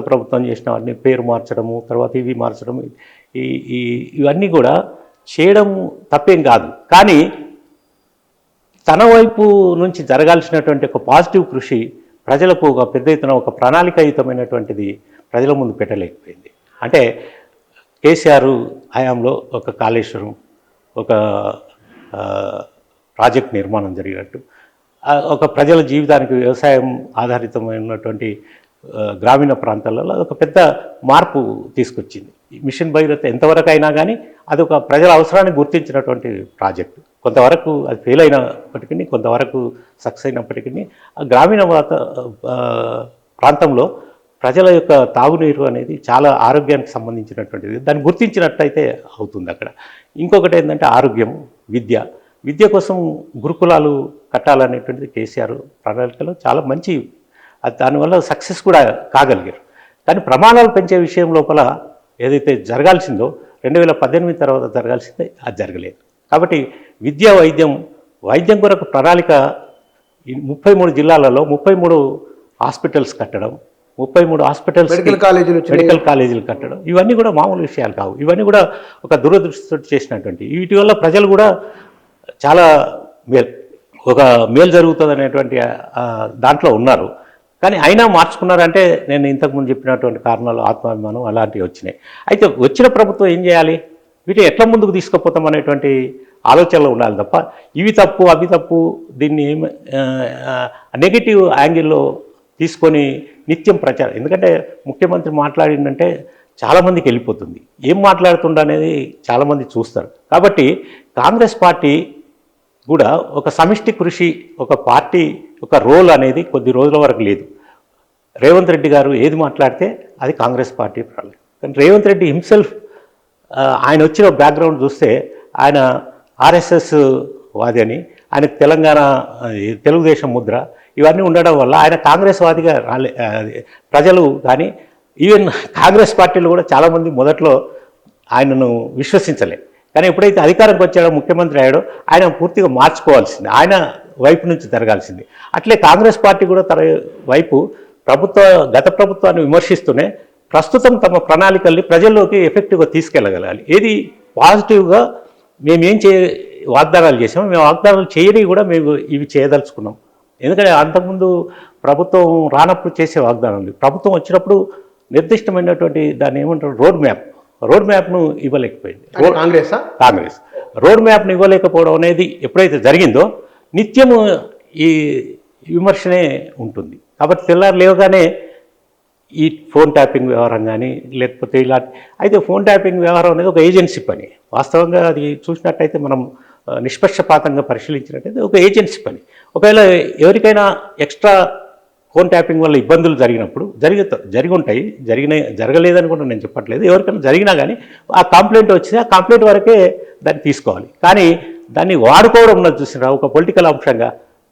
ప్రభుత్వం చేసిన వాటిని పేరు మార్చడము, తర్వాత ఇవి మార్చడం, ఇవన్నీ కూడా చేయడం తప్పేం కాదు. కానీ తన వైపు నుంచి జరగాల్సినటువంటి ఒక పాజిటివ్ కృషి ప్రజలకు ఒక పెద్ద ఎత్తున ఒక ప్రణాళికాయుతమైనటువంటిది ప్రజల ముందు పెట్టలేకపోయింది. అంటే కేసీఆర్ హయాంలో ఒక కాళేశ్వరం, ఒక ప్రాజెక్ట్ నిర్మాణం జరిగినట్టు, ఒక ప్రజల జీవితానికి వ్యవసాయం ఆధారితమైనటువంటి గ్రామీణ ప్రాంతాలలో ఒక పెద్ద మార్పు తీసుకొచ్చింది. మిషన్ భగీరథ ఎంతవరకు అయినా కానీ అది ఒక ప్రజల అవసరాన్ని గుర్తించినటువంటి ప్రాజెక్టు. కొంతవరకు అది ఫెయిల్ అయినప్పటికీ, కొంతవరకు సక్సెస్ అయినప్పటికీ ఆ గ్రామీణ ప్రాంతంలో ప్రజల యొక్క తాగునీరు అనేది చాలా ఆరోగ్యానికి సంబంధించినటువంటిది. దాన్ని గుర్తించినట్టయితే అవుతుంది అక్కడ. ఇంకొకటి ఏంటంటే ఆరోగ్యం, విద్య కోసం గురుకులాలు కట్టాలనేటువంటిది కేసీఆర్ ప్రణాళికలో చాలా మంచి, దానివల్ల సక్సెస్ కూడా కాగలిగారు. కానీ ప్రమాణాలు పెంచే విషయం లోపల ఏదైతే జరగాల్సిందో 2018 తర్వాత జరగాల్సిందే అది జరగలేదు. కాబట్టి విద్య, వైద్యం కొరకు ప్రణాళిక 33 జిల్లాలలో 33 హాస్పిటల్స్ కట్టడం, 33 హాస్పిటల్స్ మెడికల్ కాలేజీలు కట్టడం, ఇవన్నీ కూడా మామూలు విషయాలు కావు. ఇవన్నీ కూడా ఒక దురదృష్టితో చేసినటువంటి, వీటి వల్ల ప్రజలు కూడా చాలా మేలు జరుగుతుంది అనేటువంటి దాంట్లో ఉన్నారు. కానీ అయినా మార్చుకున్నారంటే నేను ఇంతకుముందు చెప్పినటువంటి కారణాలు, ఆత్మాభిమానం అలాంటివి వచ్చినాయి. అయితే వచ్చిన ప్రభుత్వం ఏం చేయాలి, వీటిని ఎట్లా ముందుకు తీసుకుపోతాం అనేటువంటి ఆలోచనలో ఉండాలి తప్ప ఇవి తప్పు అవి తప్పు దీన్ని నెగిటివ్ యాంగిల్లో తీసుకొని నిత్యం ప్రచారం. ఎందుకంటే ముఖ్యమంత్రి మాట్లాడిందంటే చాలామందికి వెళ్ళిపోతుంది, ఏం మాట్లాడుతుండ అనేది చాలామంది చూస్తారు. కాబట్టి కాంగ్రెస్ పార్టీ కూడా ఒక సమిష్టి కృషి, ఒక పార్టీ ఒక రోల్ అనేది కొద్ది రోజుల వరకు లేదు. రేవంత్ రెడ్డి గారు ఏది మాట్లాడితే అది కాంగ్రెస్ పార్టీ ప్రాబ్లం. కానీ రేవంత్ రెడ్డి హిమ్సెల్ఫ్ ఆయన వచ్చిన బ్యాక్గ్రౌండ్ చూస్తే ఆయన ఆర్ఎస్ఎస్ వాది అని, ఆయన తెలంగాణ తెలుగుదేశం ముద్ర ఇవన్నీ ఉండడం వల్ల ఆయన కాంగ్రెస్ వాదిగా ప్రజలు కానీ ఈవెన్ కాంగ్రెస్ పార్టీలు కూడా చాలామంది మొదట్లో ఆయనను విశ్వసించలే. కానీ ఎప్పుడైతే అధికారంకి వచ్చాడో, ముఖ్యమంత్రి అయ్యాడో, ఆయన పూర్తిగా మార్చుకోవాల్సింది, ఆయన వైపు నుంచి జరగాల్సింది. అట్లే కాంగ్రెస్ పార్టీ కూడా తన వైపు గత ప్రభుత్వాన్ని విమర్శిస్తూనే ప్రస్తుతం తమ ప్రణాళికల్ని ప్రజల్లోకి ఎఫెక్టివ్గా తీసుకెళ్ళగలగాలి. ఏది పాజిటివ్గా మేమేం వాగ్దానాలు చేసామో, మేము వాగ్దానాలు చేయని కూడా మేము ఇవి చేయదలుచుకున్నాం. ఎందుకంటే అంతకుముందు ప్రభుత్వం రానప్పుడు చేసే వాగ్దానాలు, ప్రభుత్వం వచ్చినప్పుడు నిర్దిష్టమైనటువంటి దాన్ని ఏమంటారు రోడ్ మ్యాప్ను ఇవ్వలేకపోయింది కాంగ్రెస్. రోడ్ మ్యాప్ను ఇవ్వలేకపోవడం అనేది ఎప్పుడైతే జరిగిందో నిత్యము ఈ విమర్శనే ఉంటుంది. కాబట్టి తెల్లారు లేవగానే ఈ ఫోన్ ట్యాపింగ్ వ్యవహారం కానీ లేకపోతే ఇలాంటి, అయితే ఫోన్ ట్యాపింగ్ వ్యవహారం అనేది ఒక ఏజెన్సీ పని. వాస్తవంగా అది చూసినట్టయితే మనం నిష్పక్షపాతంగా పరిశీలించినట్టయితే ఒక ఏజెన్సీ పని. ఒకవేళ ఎవరికైనా ఎక్స్ట్రా ఫోన్ ట్యాపింగ్ వల్ల ఇబ్బందులు జరిగినప్పుడు జరిగి ఉంటాయి, జరగలేదని కూడా నేను చెప్పట్లేదు. ఎవరికైనా జరిగినా కానీ ఆ కంప్లైంట్ వచ్చింది, ఆ కంప్లైంట్ వరకే దాన్ని తీసుకోవాలి. కానీ దాన్ని వాడుకోవడం ఉన్నది చూసినా ఒక పొలిటికల్ అంశంగా,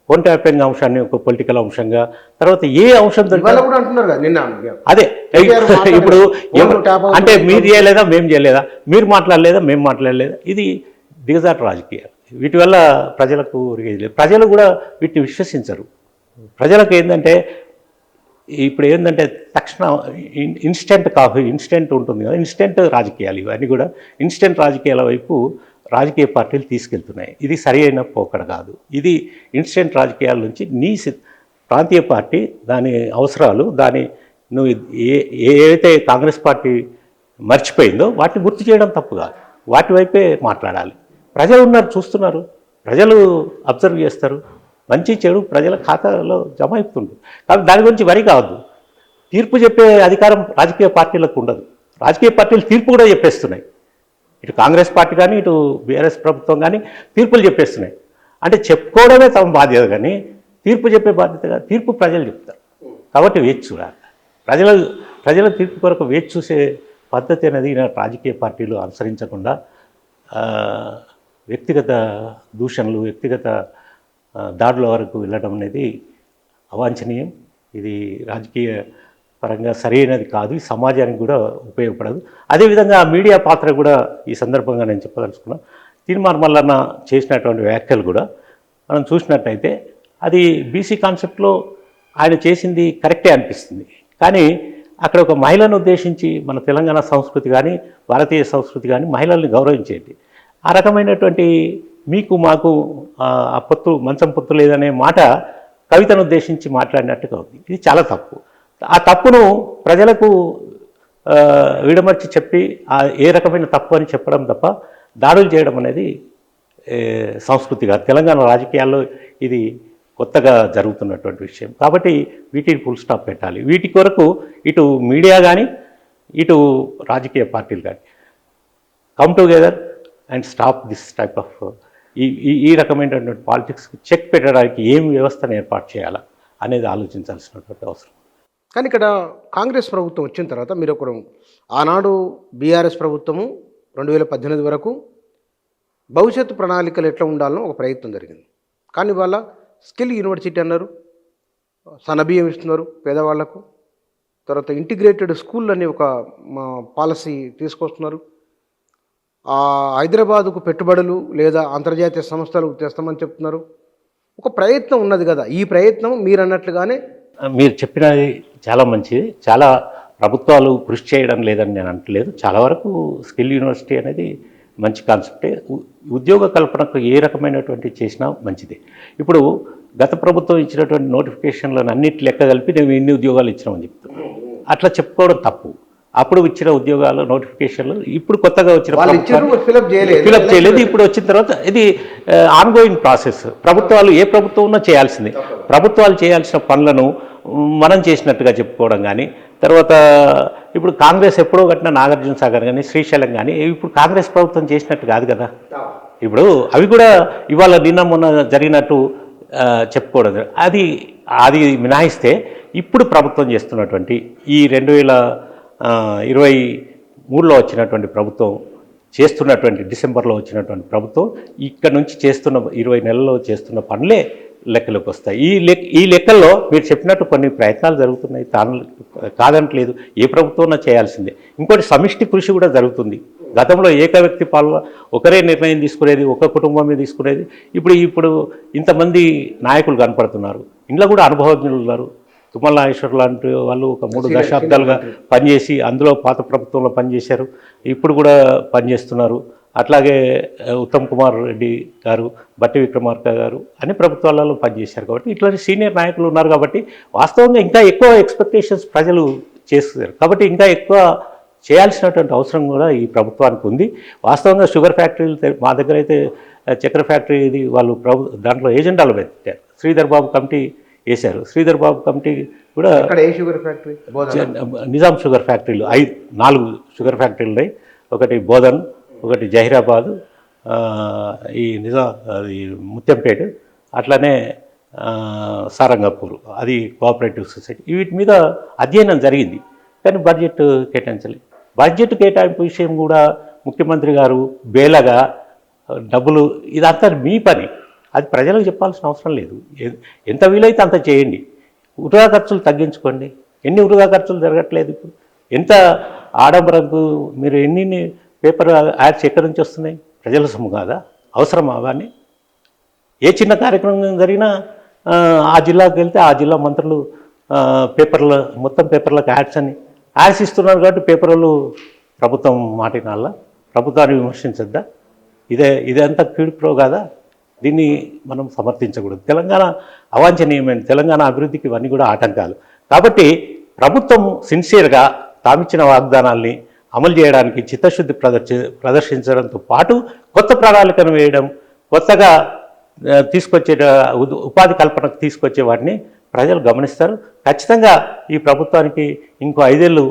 ఫోన్ ట్యాపింగ్ అంశాన్ని ఒక పొలిటికల్ అంశంగా, తర్వాత ఏ అంశం అదే ఇప్పుడు అంటే మీరు చేయలేదా మేము చేయలేదా, మీరు మాట్లాడలేదా మేము మాట్లాడలేదా, ఇది దిగజాటు రాజకీయాలు. వీటి వల్ల ప్రజలకు ప్రజలు కూడా వీటిని విశ్వసించరు. ప్రజలకు ఏంటంటే ఇప్పుడు ఏంటంటే తక్షణ ఇన్స్టెంట్ ఉంటుంది కదా, ఇన్స్టెంట్ రాజకీయాలు, ఇవన్నీ కూడా ఇన్స్టెంట్ రాజకీయాల వైపు రాజకీయ పార్టీలు తీసుకెళ్తున్నాయి. ఇది సరి అయిన పోకడ కాదు. ఇది ఇన్స్టెంట్ రాజకీయాల నుంచి ప్రాంతీయ పార్టీ దాని అవసరాలు, నువ్వు ఏదైతే కాంగ్రెస్ పార్టీ మర్చిపోయిందో వాటిని గుర్తు చేయడం తప్పు కాదు, వాటి వైపే మాట్లాడాలి. ప్రజలు ఉన్నారు, చూస్తున్నారు, ప్రజలు అబ్జర్వ్ చేస్తారు, మంచి చెడు ప్రజల ఖాతాలో జమ అవుతుంది. కాబట్టి దాని గురించి వరి కావద్దు. తీర్పు చెప్పే అధికారం రాజకీయ పార్టీలకు ఉండదు. రాజకీయ పార్టీలు తీర్పు కూడా చెప్పేస్తున్నాయి. ఇటు కాంగ్రెస్ పార్టీ కానీ ఇటు బీఆర్ఎస్ ప్రభుత్వం కానీ తీర్పులు చెప్పేస్తున్నాయి. అంటే చెప్పుకోవడమే తమ బాధ్యత, కానీ తీర్పు చెప్పే బాధ్యత తీర్పు ప్రజలు చెప్తారు. కాబట్టి వేచి చూడాలి. ప్రజల తీర్పు కొరకు వేచి చూసే పద్ధతి అనేది రాజకీయ పార్టీలు అనుసరించకుండా వ్యక్తిగత దూషణలు, వ్యక్తిగత దాడుల వరకు వెళ్ళడం అనేది అవాంఛనీయం. ఇది రాజకీయ పరంగా సరైనది కాదు, ఈ సమాజానికి కూడా ఉపయోగపడదు. అదేవిధంగా మీడియా పాత్ర కూడా ఈ సందర్భంగా నేను చెప్పదలుచుకున్నాను. తీర్మార్ మల్లన్న చేసినటువంటి వ్యాఖ్యలు కూడా మనం చూసినట్టయితే అది బీసీ కాన్సెప్ట్లో ఆయన చేసింది కరెక్టే అనిపిస్తుంది. కానీ అక్కడ ఒక మహిళను ఉద్దేశించి మన తెలంగాణ సంస్కృతి కానీ భారతీయ సంస్కృతి కానీ మహిళల్ని గౌరవించేది, ఆ రకమైనటువంటి మీకు మాకు ఆ పొత్తు మంచం పొత్తు లేదనే మాట కవితను ఉద్దేశించి మాట్లాడినట్టుగా ఉంది. ఇది చాలా తప్పు. ఆ తప్పును ప్రజలకు విడమర్చి చెప్పి ఏ రకమైన తప్పు అని చెప్పడం తప్ప దాడులు చేయడం అనేది సంస్కృతిగా తెలంగాణ రాజకీయాల్లో ఇది కొత్తగా జరుగుతున్నటువంటి విషయం. కాబట్టి వీటిని ఫుల్ స్టాప్ పెట్టాలి. వీటి కొరకు ఇటు మీడియా కానీ ఇటు రాజకీయ పార్టీలు కానీ come together and stop this type of ఈ ఈ ఈ రకమైనటువంటి పాలిటిక్స్కి చెక్ పెట్టడానికి ఏం వ్యవస్థను ఏర్పాటు చేయాలా అనేది ఆలోచించాల్సినటువంటి అవసరం. కానీ ఇక్కడ కాంగ్రెస్ ప్రభుత్వం వచ్చిన తర్వాత మీరు ఒక ఆనాడు బీఆర్ఎస్ ప్రభుత్వము 2018 వరకు భవిష్యత్తు ప్రణాళికలు ఎట్లా ఉండాలనో ఒక ప్రయత్నం జరిగింది. కానీ వాళ్ళ స్కిల్ యూనివర్సిటీ అన్నారు, సన్నబియ్యం ఇస్తున్నారు పేదవాళ్లకు, తర్వాత ఇంటిగ్రేటెడ్ స్కూల్ అని ఒక పాలసీ తీసుకొస్తున్నారు. హైదరాబాదుకు పెట్టుబడులు లేదా అంతర్జాతీయ సంస్థలు తెస్తామని చెప్తున్నారు. ఒక ప్రయత్నం ఉన్నది కదా, ఈ ప్రయత్నం మీరు అన్నట్లుగానే మీరు చెప్పినది చాలా మంచిది. చాలా ప్రభుత్వాలు కృషి చేయడం లేదని నేను అంటలేదు. చాలా వరకు స్కిల్ యూనివర్సిటీ అనేది మంచి కాన్సెప్టే. ఉద్యోగ కల్పనకు ఏ రకమైనటువంటి చేసినా మంచిదే. ఇప్పుడు గత ప్రభుత్వం ఇచ్చినటువంటి నోటిఫికేషన్లను అన్నిటి లెక్క కలిపి నేను ఇన్ని ఉద్యోగాలు ఇచ్చినామని చెప్తున్నాను. అట్లా చెప్పుకోవడం తప్పు. అప్పుడు ఇచ్చిన ఉద్యోగాలు నోటిఫికేషన్లు ఇప్పుడు కొత్తగా వచ్చిన ఫిలప్ చేయలేదు. ఇప్పుడు వచ్చిన తర్వాత ఇది ఆన్గోయింగ్ ప్రాసెస్. ప్రభుత్వాలు ఏ ప్రభుత్వం ఉన్నా చేయాల్సిందే. ప్రభుత్వాలు చేయాల్సిన పనులను మనం చేసినట్టుగా చెప్పుకోవడం కానీ, తర్వాత ఇప్పుడు కాంగ్రెస్ ఎప్పుడో కట్టిన నాగార్జున సాగర్ కానీ శ్రీశైలం కానీ ఇప్పుడు కాంగ్రెస్ ప్రభుత్వం చేసినట్టు కాదు కదా. ఇప్పుడు అవి కూడా ఇవాళ నిన్న మొన్న జరిగినట్టు చెప్పుకోవడం అది అది మినహాయిస్తే ఇప్పుడు ప్రభుత్వం చేస్తున్నటువంటి ఈ 2023లో వచ్చినటువంటి ప్రభుత్వం చేస్తున్నటువంటి డిసెంబర్లో వచ్చినటువంటి ప్రభుత్వం ఇక్కడ నుంచి చేస్తున్న 20 నెలల్లో చేస్తున్న పనులే లెక్కలోకి వస్తాయి. ఈ లెక్కల్లో మీరు చెప్పినట్టు కొన్ని ప్రయత్నాలు జరుగుతున్నాయి, కాదంటలేదు. ఏ ప్రభుత్వం చేయాల్సిందే. ఇంకోటి సమిష్టి కృషి కూడా జరుగుతుంది. గతంలో ఏక వ్యక్తి ఒకరే నిర్ణయం తీసుకునేది, ఒక కుటుంబమే తీసుకునేది. ఇప్పుడు ఇంతమంది నాయకులు కనపడుతున్నారు. ఇంట్లో కూడా అనుభవజ్ఞులు ఉన్నారు. తుమ్మల నాగేశ్వర్ లాంటి వాళ్ళు ఒక 3 దశాబ్దాలుగా పనిచేసి అందులో పాత ప్రభుత్వంలో పనిచేశారు, ఇప్పుడు కూడా పనిచేస్తున్నారు. అట్లాగే ఉత్తమ్ కుమార్ రెడ్డి గారు, బట్టి విక్రమార్క గారు అన్ని ప్రభుత్వాలలో పనిచేశారు. కాబట్టి ఇట్లాంటి సీనియర్ నాయకులు ఉన్నారు. కాబట్టి వాస్తవంగా ఇంకా ఎక్కువ ఎక్స్పెక్టేషన్స్ ప్రజలు చేస్తున్నారు. కాబట్టి ఇంకా ఎక్కువ చేయాల్సినటువంటి అవసరం కూడా ఈ ప్రభుత్వానికి ఉంది. వాస్తవంగా షుగర్ ఫ్యాక్టరీలు మా దగ్గర అయితే చక్కెర ఫ్యాక్టరీ ఇది వాళ్ళు దాంట్లో ఏజెండాలు పెట్టారు. శ్రీధర్ బాబు కమిటీ వేశారు. శ్రీధర్ బాబు కమిటీ కూడా షుగర్ ఫ్యాక్టరీ నిజాం షుగర్ ఫ్యాక్టరీలు 4 షుగర్ ఫ్యాక్టరీలు ఉన్నాయి. ఒకటి బోధన్, ఒకటి జహీరాబాదు, ఈ ముత్యంపేట, అట్లనే సారంగపూర్, అది కోఆపరేటివ్ సొసైటీ. వీటి మీద అధ్యయనం జరిగింది కానీ బడ్జెట్ కేటాయించలేదు. బడ్జెట్ కేటాయింపు విషయం కూడా ముఖ్యమంత్రి గారు బేలగా డబ్బులు ఇదంతా మీ పని, అది ప్రజలకు చెప్పాల్సిన అవసరం లేదు. ఎంత వీలైతే అంత చేయండి. వృధా ఖర్చులు తగ్గించుకోండి. ఎన్ని వృధా ఖర్చులు జరగట్లేదు. ఇప్పుడు ఎంత ఆడంబరంకు మీరు ఎన్ని పేపర్ యాడ్స్ ఎక్కడి నుంచి వస్తున్నాయి? ప్రజల సొమ్ము కాదా? అవసరమా అవన్నీ? ఏ చిన్న కార్యక్రమం జరిగినా ఆ జిల్లాకు వెళ్తే ఆ జిల్లా మంత్రులు మొత్తం పేపర్లకు యాడ్స్ ఇస్తున్నారు. కాబట్టి పేపర్లు ప్రభుత్వం మాటినాళ్ళ ప్రభుత్వాన్ని విమర్శించద్దా? ఇదంతా కీడుప్రో కాదా? దీన్ని మనం సమర్థించకూడదు. తెలంగాణ అవాంఛనీయమైన తెలంగాణ అభివృద్ధికి ఇవన్నీ కూడా ఆటంకాలు. కాబట్టి ప్రభుత్వం సిన్సియర్గా తామిచ్చిన వాగ్దానాల్ని అమలు చేయడానికి చిత్తశుద్ధి ప్రదర్శించడంతో పాటు కొత్త ప్రణాళికను వేయడం, కొత్తగా తీసుకొచ్చే ఉపాధి కల్పనకు తీసుకొచ్చే వాటిని ప్రజలు గమనిస్తారు. ఖచ్చితంగా ఈ ప్రభుత్వానికి ఇంకో 5 ఏళ్ళు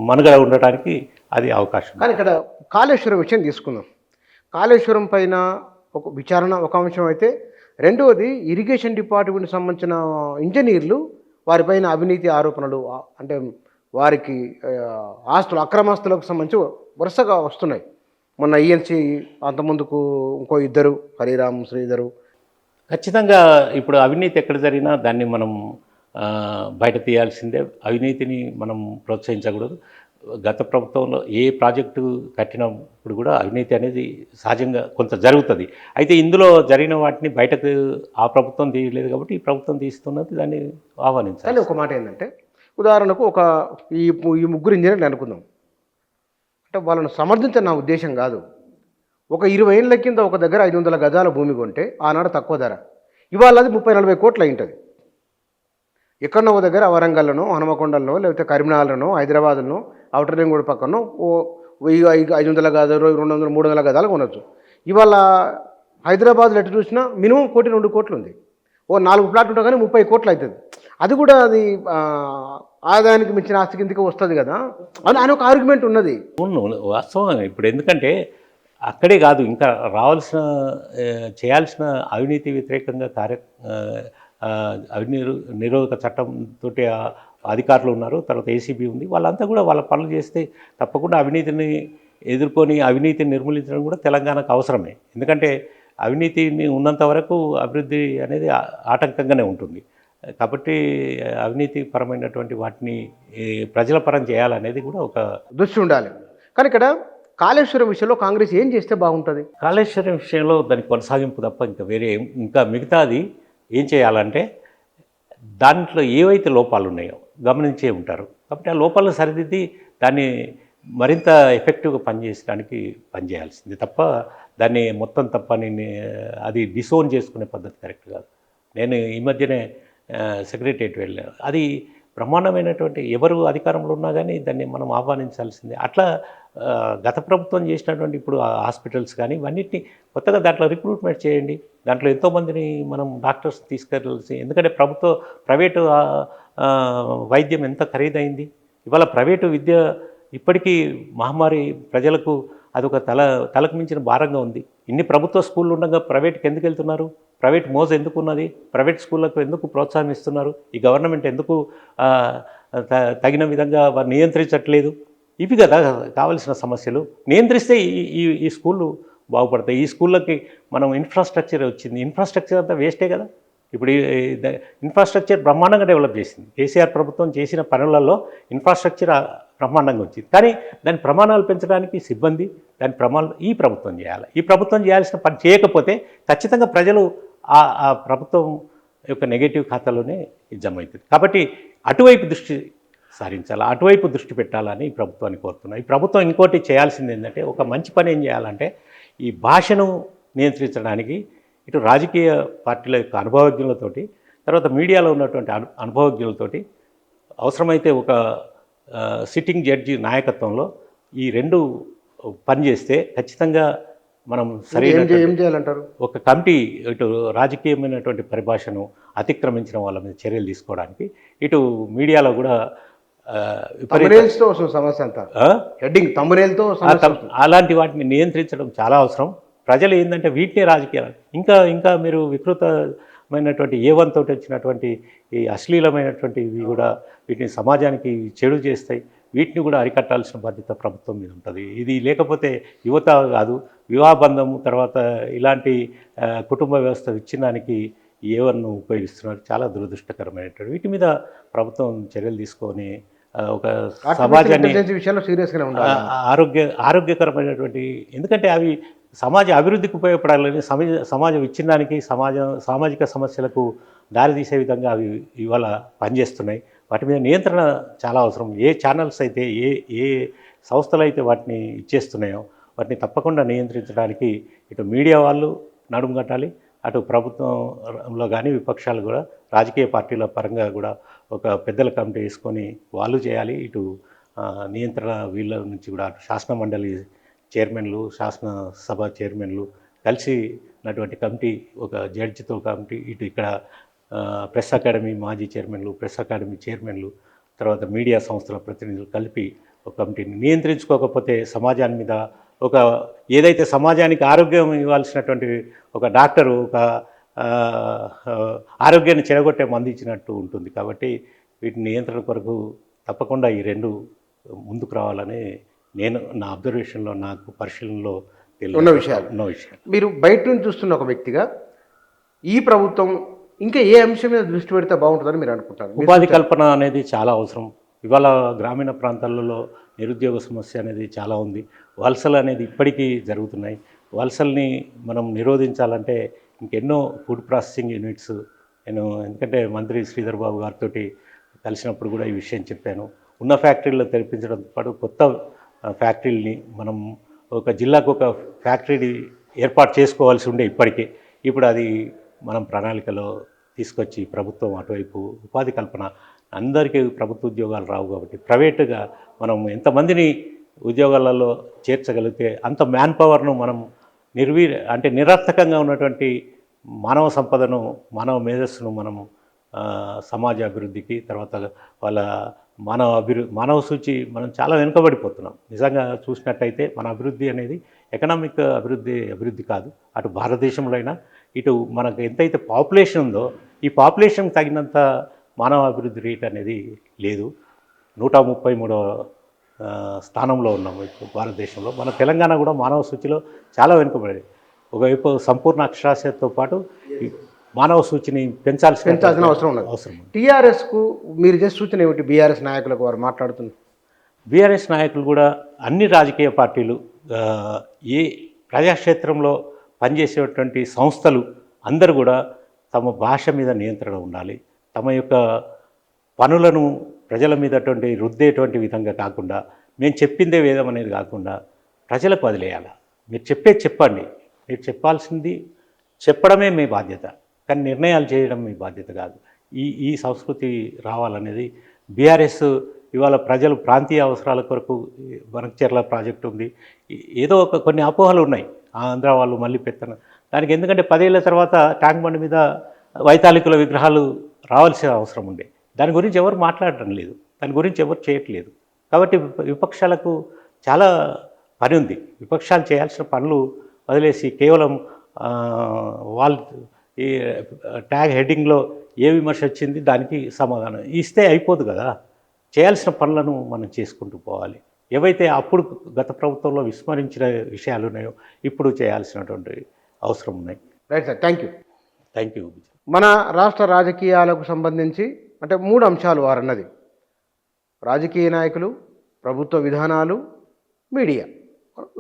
మనుగడ ఉండటానికి అది అవకాశం. కానీ ఇక్కడ కాళేశ్వరం విషయం తీసుకుందాం. కాళేశ్వరం పైన ఒక విచారణ ఒక అంశం అయితే, రెండవది ఇరిగేషన్ డిపార్ట్మెంట్కి సంబంధించిన ఇంజనీర్లు వారిపైన అవినీతి ఆరోపణలు, అంటే వారికి ఆస్తులు అక్రమాస్తులకు సంబంధించి వరుసగా వస్తున్నాయి. మొన్న ఈఎన్సీ, అంతకుముందుకు ఇంకో 2 హరిరామ్, శ్రీధరు. ఖచ్చితంగా ఇప్పుడు అవినీతి ఎక్కడ జరిగినా దాన్ని మనం బయట తీయాల్సిందే. అవినీతిని మనం ప్రోత్సహించకూడదు. గత ప్రభుత్వంలో ఏ ప్రాజెక్టు కట్టినప్పుడు కూడా అవినీతి అనేది సహజంగా కొంత జరుగుతుంది. అయితే ఇందులో జరిగిన వాటిని బయటకు ఆ ప్రభుత్వం తీయలేదు కాబట్టి ఈ ప్రభుత్వం తీస్తున్నది, దాన్ని ఆహ్వానించాలి. కానీ ఒక మాట ఏంటంటే, ఉదాహరణకు ఈ 3 ఇంజనీర్లు అనుకుందాం. అంటే వాళ్ళను సమర్థించని నా ఉద్దేశం కాదు. ఒక 20 ఏళ్ళ కింద ఒక దగ్గర 500 గజాల భూమి కొంటే ఆనాడు తక్కువ ధర, ఇవాళ అది 30-40 కోట్లు అయింటుంది. ఎక్కడో ఒక దగ్గర వరంగల్లోనో, హనుమకొండలోనో, లేకపోతే కరీంనగర్లోనో, హైదరాబాద్లోనో, ఔటర్ రింగ్ రోడ్ పక్కనో 500 గజాలు, 200, 300 గజాలు కొనవచ్చు. ఇవాళ హైదరాబాద్లో ఎటు చూసినా మినిమం 1-2 కోట్లు ఉంది. ఓ 4 ప్లాట్లు ఉంటా కానీ 30 కోట్లు అవుతుంది. అది కూడా అది ఆదాయానికి మించిన ఆస్తి కిందకి వస్తుంది కదా అని ఆయన ఒక ఆర్గ్యుమెంట్ ఉన్నది. అవును, వాస్తవం. ఇప్పుడు ఎందుకంటే అక్కడే కాదు, ఇంకా రావాల్సిన చేయాల్సిన అవినీతి వ్యతిరేకంగా నిరోధక చట్టంతో అధికారులు ఉన్నారు, తర్వాత ఏసీబీ ఉంది. వాళ్ళంతా కూడా వాళ్ళ పనులు చేస్తే తప్పకుండా అవినీతిని ఎదుర్కొని అవినీతిని నిర్మూలించడం కూడా తెలంగాణకు అవసరమే. ఎందుకంటే అవినీతిని ఉన్నంత వరకు అభివృద్ధి అనేది ఆటంకంగానే ఉంటుంది. కాబట్టి అవినీతి పరమైనటువంటి వాటిని ప్రజల పరం చేయాలనేది కూడా ఒక దృష్టి ఉండాలి. కానీ ఇక్కడ కాళేశ్వరం విషయంలో కాంగ్రెస్ ఏం చేస్తే బాగుంటుంది? కాళేశ్వరం విషయంలో దానికి కొనసాగింపు తప్ప ఇంకా వేరే ఇంకా మిగతాది ఏం చేయాలంటే దాంట్లో ఏవైతే లోపాలు ఉన్నాయో గమనించే ఉంటారు. కాబట్టి ఆ లోపాలను సరిదిద్ది దాన్ని మరింత ఎఫెక్టివ్గా పనిచేయడానికి పనిచేయాల్సింది తప్ప దాన్ని మొత్తం తప్పని అది డిసోన్ చేసుకునే పద్ధతి కరెక్ట్ కాదు. నేను ఈ మధ్యనే సెక్రటరియట్ వెళ్ళాను. అది బ్రహ్మాండమైనటువంటి ఎవరు అధికారంలో ఉన్నా కానీ దాన్ని మనం ఆహ్వానించాల్సిందే. అట్లా గత ప్రభుత్వం చేసినటువంటి ఇప్పుడు హాస్పిటల్స్ కానీ ఇవన్నిటిని కొత్తగా దాంట్లో రిక్రూట్మెంట్ చేయండి. దాంట్లో ఎంతోమందిని మనం డాక్టర్స్ తీసుకెళ్ళాల్సి, ఎందుకంటే ప్రైవేటు వైద్యం ఎంత ఖరీదైంది. ఇవాళ ప్రైవేటు విద్య ఇప్పటికీ మహమ్మారి ప్రజలకు అదొక తలకు మించిన భారంగా ఉంది. ఇన్ని ప్రభుత్వ స్కూళ్ళు ఉండగా ప్రైవేట్కి ఎందుకు వెళ్తున్నారు? ప్రైవేట్ మోజు ఎందుకు ఉన్నది? ప్రైవేట్ స్కూళ్ళకు ఎందుకు ప్రోత్సాహం ఇస్తున్నారు? ఈ గవర్నమెంట్ ఎందుకు తగిన విధంగా వారు నియంత్రించట్లేదు? ఇవి కదా కావాల్సిన సమస్యలు. నియంత్రిస్తే ఈ స్కూళ్ళు బాగుపడతాయి. ఈ స్కూళ్ళకి మనం ఇన్ఫ్రాస్ట్రక్చర్ వచ్చింది, ఇన్ఫ్రాస్ట్రక్చర్ అంతా వేస్టే కదా. ఇప్పుడు ఇన్ఫ్రాస్ట్రక్చర్ బ్రహ్మాండంగా డెవలప్ చేసింది. కేసీఆర్ ప్రభుత్వం చేసిన పనులలో ఇన్ఫ్రాస్ట్రక్చర్ బ్రహ్మాండంగా వచ్చింది. కానీ దాని ప్రమాణాలు పెంచడానికి సిబ్బంది, దాని ప్రమాణాలు ఈ ప్రభుత్వం చేయాలి. ఈ ప్రభుత్వం చేయాల్సిన పని చేయకపోతే ఖచ్చితంగా ప్రజలు ఆ ప్రభుత్వం యొక్క నెగటివ్ ఖాతాలోనే జమ అవుతుంది. కాబట్టి అటువైపు దృష్టి సారించాలి, అటువైపు దృష్టి పెట్టాలని ఈ ప్రభుత్వాన్ని కోరుతున్నాను. ఈ ప్రభుత్వం ఇంకోటి చేయాల్సింది ఏంటంటే, ఒక మంచి పని ఏం చేయాలంటే ఈ భాషను నియంత్రించడానికి ఇటు రాజకీయ పార్టీల యొక్క అనుభవజ్ఞులతోటి, తర్వాత మీడియాలో ఉన్నటువంటి అనుభవజ్ఞులతోటి, అవసరమైతే ఒక సిట్టింగ్ జడ్జి నాయకత్వంలో ఈ రెండు పనిచేస్తే ఖచ్చితంగా మనం ఏం చేయాలంటారు? ఒక కమిటీ ఇటు రాజకీయమైనటువంటి పరిభాషను అతిక్రమించిన వాళ్ళ మీద చర్యలు తీసుకోవడానికి, ఇటు మీడియాలో కూడా సమస్య అంతా హెడ్డింగ్ తమ్మునేల్తో అలాంటి వాటిని నియంత్రించడం చాలా అవసరం. ప్రజలు ఏంటంటే వీటినే రాజకీయాలు ఇంకా మీరు వికృతమైనటువంటి ఏవంతో వచ్చినటువంటి ఈ అశ్లీలమైనటువంటివి కూడా వీటిని సమాజానికి చెడు చేస్తాయి. వీటిని కూడా అరికట్టాల్సిన బాధ్యత ప్రభుత్వం మీద ఉంటుంది. ఇది లేకపోతే యువత కాదు, వివాహబంధము తర్వాత ఇలాంటి కుటుంబ వ్యవస్థ విచ్ఛిన్నానికి ఏవన్ను ఉపయోగిస్తున్నారు. చాలా దురదృష్టకరమైనటువంటి వీటి మీద ప్రభుత్వం చర్యలు తీసుకొని ఒక సమాజాన్ని ఆరోగ్యకరమైనటువంటి, ఎందుకంటే అవి సమాజ అభివృద్ధికి ఉపయోగపడాలని, సమాజ విచ్ఛిన్నానికి, సామాజిక సమస్యలకు దారితీసే విధంగా అవి ఇవాళ పనిచేస్తున్నాయి. వాటి మీద నియంత్రణ చాలా అవసరం. ఏ ఛానల్స్ అయితే ఏ సంస్థలు అయితే వాటిని ఇచ్చేస్తున్నాయో వాటిని తప్పకుండా నియంత్రించడానికి ఇటు మీడియా వాళ్ళు నడుము కట్టాలి, అటు ప్రభుత్వంలో కానీ విపక్షాలు కూడా రాజకీయ పార్టీల పరంగా కూడా ఒక పెద్దల కమిటీ వేసుకొని వాళ్ళు చేయాలి. ఇటు నియంత్రణ వీళ్ళ నుంచి కూడా శాసన మండలి చైర్మన్లు, శాసనసభ చైర్మన్లు కలిసినటువంటి కమిటీ, ఒక జడ్జితో కమిటీ, ఇటు ఇక్కడ ప్రెస్ అకాడమీ మాజీ చైర్మన్లు, ప్రెస్ అకాడమీ చైర్మన్లు, తర్వాత మీడియా సంస్థల ప్రతినిధులు కలిపి ఒక కమిటీని నియంత్రించుకోకపోతే సమాజాన్ని మీద ఒక ఏదైతే సమాజానికి ఆరోగ్యం ఇవ్వాల్సినటువంటి ఒక డాక్టరు ఒక ఆరోగ్యాన్ని చెడగొట్టే మందు ఇచ్చినట్టు ఉంటుంది. కాబట్టి వీటిని నియంత్రణ కొరకు తప్పకుండా ఈ రెండు ముందుకు రావాలని నేను నా అబ్జర్వేషన్లో, నాకు పరిశీలనలో ఉన్న విషయాలు. మీరు బయట నుంచి చూస్తున్న ఒక వ్యక్తిగా ఈ ప్రభుత్వం ఇంకా ఏ అంశం మీద దృష్టి పెడితే బాగుంటుందని మీరు అనుకుంటారు? ఉపాధి కల్పన అనేది చాలా అవసరం. ఇవాళ గ్రామీణ ప్రాంతాలలో నిరుద్యోగ సమస్య అనేది చాలా ఉంది. వలసలు అనేది ఇప్పటికీ జరుగుతున్నాయి. వలసల్ని మనం నిరోధించాలంటే ఇంకెన్నో ఫుడ్ ప్రాసెసింగ్ యూనిట్స్, నేను ఎందుకంటే మంత్రి శ్రీధర్ బాబు గారితో కలిసినప్పుడు కూడా ఈ విషయం చెప్పాను. ఉన్న ఫ్యాక్టరీలో తెరిపించడంతో పాటు కొత్త ఫ్యాక్టరీలని మనం ఒక జిల్లాకు ఒక ఫ్యాక్టరీ ఏర్పాటు చేసుకోవాల్సి ఉండే ఇప్పటికే. ఇప్పుడు అది మనం ప్రణాళికలో తీసుకొచ్చి ప్రభుత్వం అటువైపు ఉపాధి కల్పన, అందరికీ ప్రభుత్వ ఉద్యోగాలు రావు కాబట్టి ప్రైవేటుగా మనం ఎంతమందిని ఉద్యోగాలలో చేర్చగలిగితే అంత మ్యాన్ పవర్ను మనం నిరర్థకంగా ఉన్నటువంటి మానవ సంపదను మానవ మేధస్సును మనం సమాజ అభివృద్ధికి తర్వాత వాళ్ళ మానవ సూచి మనం చాలా వెనుకబడిపోతున్నాం. నిజంగా చూసినట్టయితే మన అభివృద్ధి అనేది ఎకనామిక్ అభివృద్ధి కాదు. అటు భారతదేశంలో అయినా ఇటు మనకు ఎంతైతే పాపులేషన్ ఉందో ఈ పాపులేషన్కి తగినంత మానవ అభివృద్ధి రేట్ అనేది లేదు. 133వ స్థానంలో ఉన్నాము ఇప్పుడు భారతదేశంలో. మన తెలంగాణ కూడా మానవ సూచిలో చాలా వెనుకబడేది. ఒకవైపు సంపూర్ణ అక్షరాస్యతతో పాటు ఈ మానవ సూచిని పెంచాల్సిన అవసరం ఉన్నది. టీఆర్ఎస్కు మీరు చేసే సూచన ఏమిటి? బీఆర్ఎస్ నాయకులకు వారు మాట్లాడుతున్నారు. బీఆర్ఎస్ నాయకులు కూడా అన్ని రాజకీయ పార్టీలు ఏ ప్రజాక్షేత్రంలో పనిచేసేటువంటి సంస్థలు అందరూ కూడా తమ భాష మీద నియంత్రణ ఉండాలి. తమ యొక్క పనులను ప్రజల మీద రుద్దేటువంటి విధంగా కాకుండా, మేము చెప్పిందే వేదం అనేది కాకుండా ప్రజలకు వదిలేయాలి. మీరు చెప్పండి. మీరు చెప్పాల్సింది చెప్పడమే మీ బాధ్యత, కానీ నిర్ణయాలు చేయడం మీ బాధ్యత కాదు. ఈ సంస్కృతి రావాలనేది బీఆర్ఎస్ ఇవాళ ప్రజలు ప్రాంతీయ అవసరాల కొరకు వనకచెర్ల ప్రాజెక్టు ఉంది. ఏదో కొన్ని అపోహలు ఉన్నాయి. ఆంధ్ర వాళ్ళు మళ్ళీ పెత్తన దానికి, ఎందుకంటే 10 ఏళ్ల తర్వాత ట్యాంక్ బండ్ మీద వైతాళికుల విగ్రహాలు రావాల్సిన అవసరం ఉండే. దాని గురించి ఎవరు మాట్లాడటం లేదు, దాని గురించి ఎవరు చేయట్లేదు. కాబట్టి విపక్షాలకు చాలా పని ఉంది. విపక్షాలు చేయాల్సిన పనులు వదిలేసి కేవలం వాళ్ళు ఈ ట్యాగ్ హెడ్డింగ్లో ఏ విమర్శ వచ్చింది దానికి సమాధానం ఇస్తే అయిపోదు కదా. చేయాల్సిన పనులను మనం చేసుకుంటూ పోవాలి. ఏవైతే అప్పుడు గత ప్రభుత్వంలో విస్మరించిన విషయాలు ఉన్నాయో ఇప్పుడు చేయాల్సినటువంటి అవసరం ఉన్నాయి. Right sir, thank you. మన రాష్ట్ర రాజకీయాలకు సంబంధించి అంటే 3 అంశాలు వారన్నది: రాజకీయ నాయకులు, ప్రభుత్వ విధానాలు, మీడియా,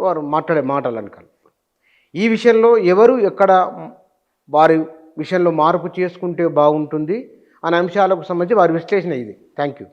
వారు మాట్లాడే మాటలు అనుకోవాలి. ఈ విషయంలో ఎవరు ఎక్కడ వారి విషయంలో మార్పు చేసుకుంటే బాగుంటుంది అనే అంశాలకు సంబంధించి వారి విశ్లేషణ ఇది. Thank you.